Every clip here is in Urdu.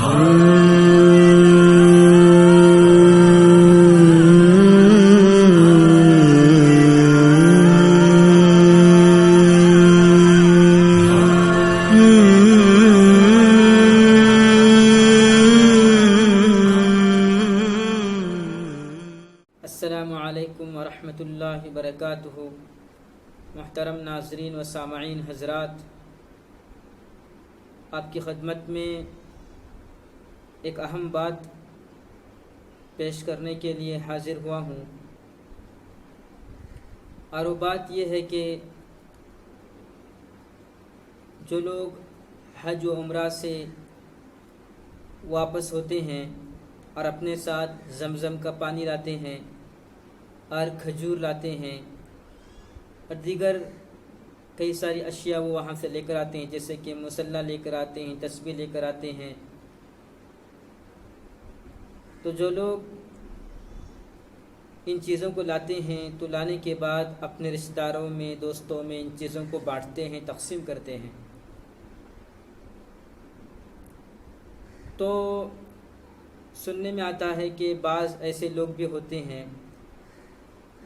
السلام علیکم ورحمۃ اللہ وبرکاتہ۔ محترم ناظرین و سامعین حضرات، آپ کی خدمت میں ایک اہم بات پیش کرنے کے لیے حاضر ہوا ہوں، اور وہ بات یہ ہے کہ جو لوگ حج و عمرہ سے واپس ہوتے ہیں اور اپنے ساتھ زمزم کا پانی لاتے ہیں اور کھجور لاتے ہیں اور دیگر کئی ساری اشیاء وہ وہاں سے لے کر آتے ہیں، جیسے کہ مصلی لے کر آتے ہیں، تسبیح لے کر آتے ہیں، تو جو لوگ ان چیزوں کو لاتے ہیں تو لانے کے بعد اپنے رشتہ داروں میں، دوستوں میں ان چیزوں کو بانٹتے ہیں، تقسیم کرتے ہیں۔ تو سننے میں آتا ہے کہ بعض ایسے لوگ بھی ہوتے ہیں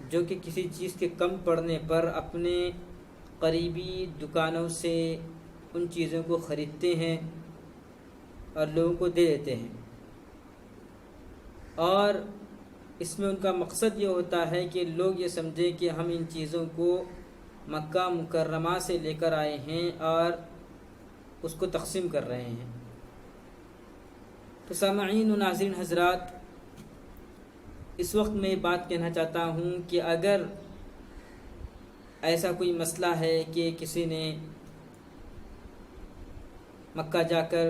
جو کہ کسی چیز کے کم پڑنے پر اپنے قریبی دکانوں سے ان چیزوں کو خریدتے ہیں اور لوگوں کو دے دیتے ہیں، اور اس میں ان کا مقصد یہ ہوتا ہے کہ لوگ یہ سمجھیں کہ ہم ان چیزوں کو مکہ مکرمہ سے لے کر آئے ہیں اور اس کو تقسیم کر رہے ہیں۔ تو سامعین و ناظرین حضرات، اس وقت میں یہ بات کہنا چاہتا ہوں کہ اگر ایسا کوئی مسئلہ ہے کہ کسی نے مکہ جا کر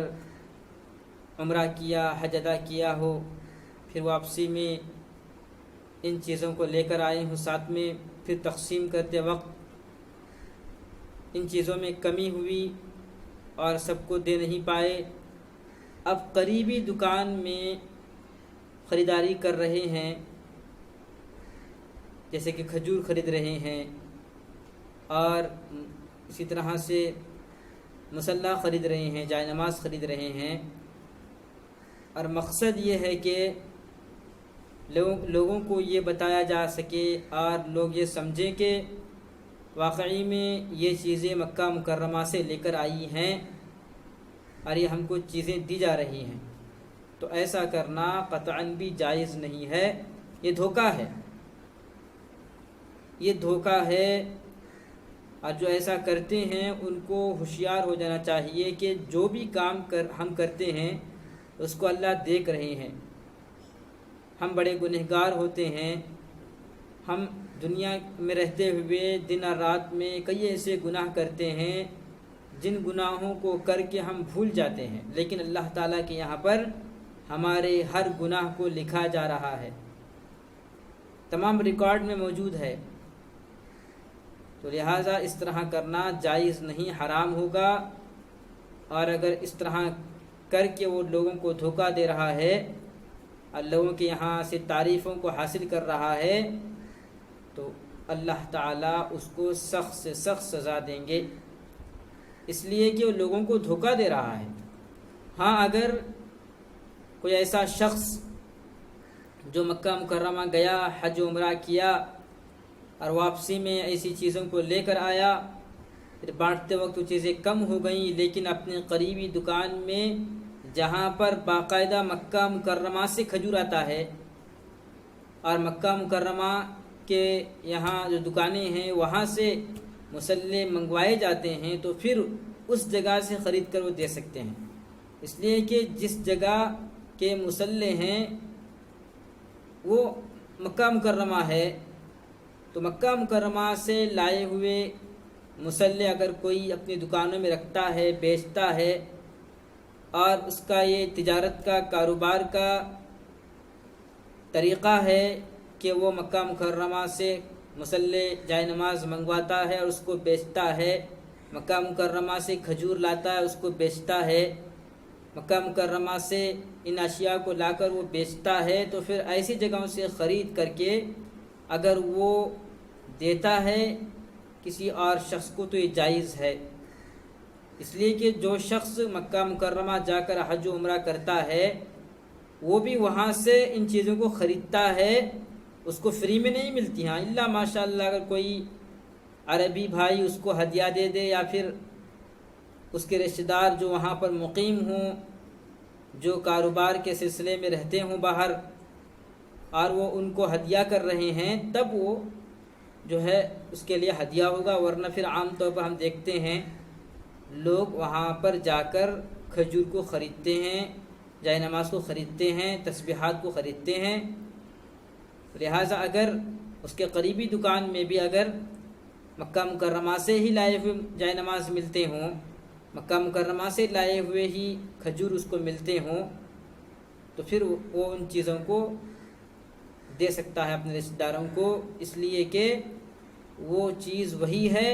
عمرہ کیا، حج ادا کیا ہو، پھر واپسی میں ان چیزوں کو لے کر آئے ہوں ساتھ میں، پھر تقسیم کرتے وقت ان چیزوں میں کمی ہوئی اور سب کو دے نہیں پائے، اب قریبی دکان میں خریداری کر رہے ہیں، جیسے کہ کھجور خرید رہے ہیں اور اسی طرح سے مصلی خرید رہے ہیں، جائے نماز خرید رہے ہیں، اور مقصد یہ ہے کہ لوگوں کو یہ بتایا جا سکے اور لوگ یہ سمجھیں کہ واقعی میں یہ چیزیں مکہ مکرمہ سے لے کر آئی ہیں اور یہ ہم کو چیزیں دی جا رہی ہیں، تو ایسا کرنا قطعاً بھی جائز نہیں ہے، یہ دھوکہ ہے، یہ دھوکہ ہے۔ اور جو ایسا کرتے ہیں ان کو ہوشیار ہو جانا چاہیے کہ جو بھی کام ہم کرتے ہیں اس کو اللہ دیکھ رہے ہیں۔ ہم بڑے گنہگار ہوتے ہیں، ہم دنیا میں رہتے ہوئے دن اور رات میں کئی ایسے گناہ کرتے ہیں جن گناہوں کو کر کے ہم بھول جاتے ہیں، لیکن اللہ تعالیٰ کے یہاں پر ہمارے ہر گناہ کو لکھا جا رہا ہے، تمام ریکارڈ میں موجود ہے، تو لہٰذا اس طرح کرنا جائز نہیں، حرام ہوگا۔ اور اگر اس طرح کر کے وہ لوگوں کو دھوکہ دے رہا ہے اور لوگوں کے یہاں سے تعریفوں کو حاصل کر رہا ہے تو اللہ تعالیٰ اس کو سخت سے سخت سزا دیں گے، اس لیے کہ وہ لوگوں کو دھوکہ دے رہا ہے۔ ہاں، اگر کوئی ایسا شخص جو مکہ مکرمہ گیا، حج و عمرہ کیا اور واپسی میں ایسی چیزوں کو لے کر آیا، پھر بانٹتے وقت وہ چیزیں کم ہو گئیں، لیکن اپنے قریبی دکان میں جہاں پر باقاعدہ مکہ مکرمہ سے کھجور آتا ہے اور مکہ مکرمہ کے یہاں جو دکانیں ہیں وہاں سے مصلی منگوائے جاتے ہیں، تو پھر اس جگہ سے خرید کر وہ دے سکتے ہیں، اس لیے کہ جس جگہ کے مصلی ہیں وہ مکہ مکرمہ ہے، تو مکہ مکرمہ سے لائے ہوئے مصلی اگر کوئی اپنی دکانوں میں رکھتا ہے، بیچتا ہے، اور اس کا یہ تجارت کا، کاروبار کا طریقہ ہے کہ وہ مکہ مکرمہ سے مصلی جائے نماز منگواتا ہے اور اس کو بیچتا ہے، مکہ مکرمہ سے کھجور لاتا ہے، اس کو بیچتا ہے، مکہ مکرمہ سے ان اشیاء کو لا کر وہ بیچتا ہے، تو پھر ایسی جگہوں سے خرید کر کے اگر وہ دیتا ہے کسی اور شخص کو تو یہ جائز ہے۔ اس لیے کہ جو شخص مکہ مکرمہ جا کر حج و عمرہ کرتا ہے وہ بھی وہاں سے ان چیزوں کو خریدتا ہے، اس کو فری میں نہیں ملتی ہیں، الا ماشاء اللہ اگر کوئی عربی بھائی اس کو ہدیہ دے دے، یا پھر اس کے رشتہ دار جو وہاں پر مقیم ہوں، جو کاروبار کے سلسلے میں رہتے ہوں باہر، اور وہ ان کو ہدیہ کر رہے ہیں، تب وہ جو ہے اس کے لیے ہدیہ ہوگا، ورنہ پھر عام طور پر ہم دیکھتے ہیں لوگ وہاں پر جا کر کھجور کو خریدتے ہیں، جائے نماز کو خریدتے ہیں، تسبیحات کو خریدتے ہیں۔ لہٰذا اگر اس کے قریبی دکان میں بھی اگر مکہ مکرمہ سے ہی لائے ہوئے جائے نماز ملتے ہوں، مکہ مکرمہ سے لائے ہوئے ہی کھجور اس کو ملتے ہوں، تو پھر وہ ان چیزوں کو دے سکتا ہے اپنے رشتہ داروں کو، اس لیے کہ وہ چیز وہی ہے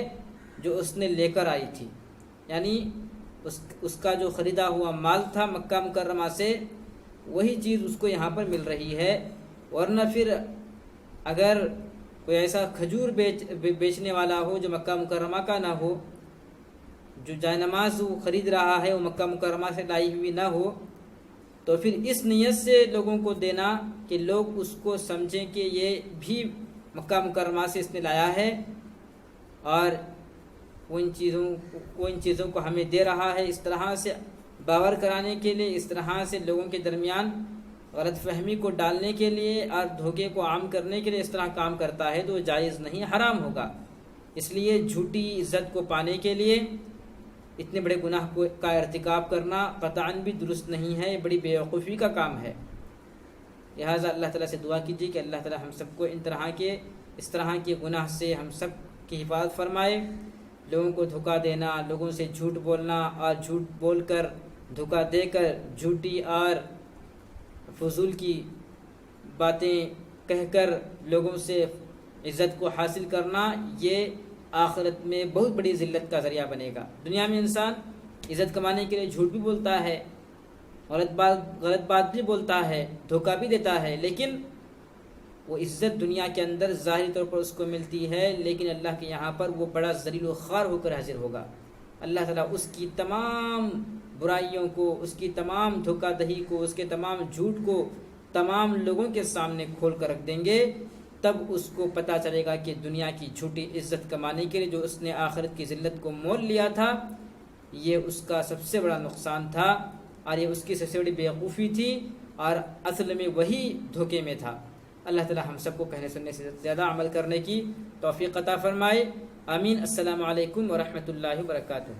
جو اس نے لے کر آئی تھی، یعنی اس کا جو خریدا ہوا مال تھا مکہ مکرمہ سے، وہی چیز اس کو یہاں پر مل رہی ہے۔ ورنہ پھر اگر کوئی ایسا کھجور بیچنے والا ہو جو مکہ مکرمہ کا نہ ہو، جو جائے نماز وہ خرید رہا ہے وہ مکہ مکرمہ سے لائی ہوئی نہ ہو، تو پھر اس نیت سے لوگوں کو دینا کہ لوگ اس کو سمجھیں کہ یہ بھی مکہ مکرمہ سے اس نے لایا ہے، اور وہ ان چیزوں کو ہمیں دے رہا ہے، اس طرح سے باور کرانے کے لیے، اس طرح سے لوگوں کے درمیان غلط فہمی کو ڈالنے کے لیے اور دھوکے کو عام کرنے کے لیے اس طرح کام کرتا ہے تو وہ جائز نہیں، حرام ہوگا۔ اس لیے جھوٹی عزت کو پانے کے لیے اتنے بڑے گناہ کا ارتکاب کرنا قطعاً بھی درست نہیں ہے، یہ بڑی بیوقوفی کا کام ہے۔ لہٰذا اللہ تعالیٰ سے دعا کیجیے کہ اللہ تعالیٰ ہم سب کو اس طرح کے گناہ سے ہم سب کی حفاظت فرمائے۔ لوگوں کو دھوکہ دینا، لوگوں سے جھوٹ بولنا اور جھوٹ بول کر دھوکہ دے کر جھوٹی اور فضول کی باتیں کہہ کر لوگوں سے عزت کو حاصل کرنا، یہ آخرت میں بہت بڑی ذلت کا ذریعہ بنے گا۔ دنیا میں انسان عزت کمانے کے لیے جھوٹ بھی بولتا ہے، غلط بات بھی بولتا ہے، دھوکہ بھی دیتا ہے، لیکن وہ عزت دنیا کے اندر ظاہری طور پر اس کو ملتی ہے، لیکن اللہ کے یہاں پر وہ بڑا ذلیل و خوار ہو کر حاضر ہوگا۔ اللہ تعالیٰ اس کی تمام برائیوں کو، اس کی تمام دھوکہ دہی کو، اس کے تمام جھوٹ کو تمام لوگوں کے سامنے کھول کر رکھ دیں گے، تب اس کو پتہ چلے گا کہ دنیا کی جھوٹی عزت کمانے کے لیے جو اس نے آخرت کی ذلت کو مول لیا تھا، یہ اس کا سب سے بڑا نقصان تھا، اور یہ اس کی سب سے بڑی بیوقوفی تھی، اور اصل میں وہی دھوکے میں تھا۔ اللہ تعالی ہم سب کو کہنے سننے سے زیادہ عمل کرنے کی توفیق عطا فرمائے، آمین۔ السلام علیکم ورحمۃ اللہ وبرکاتہ۔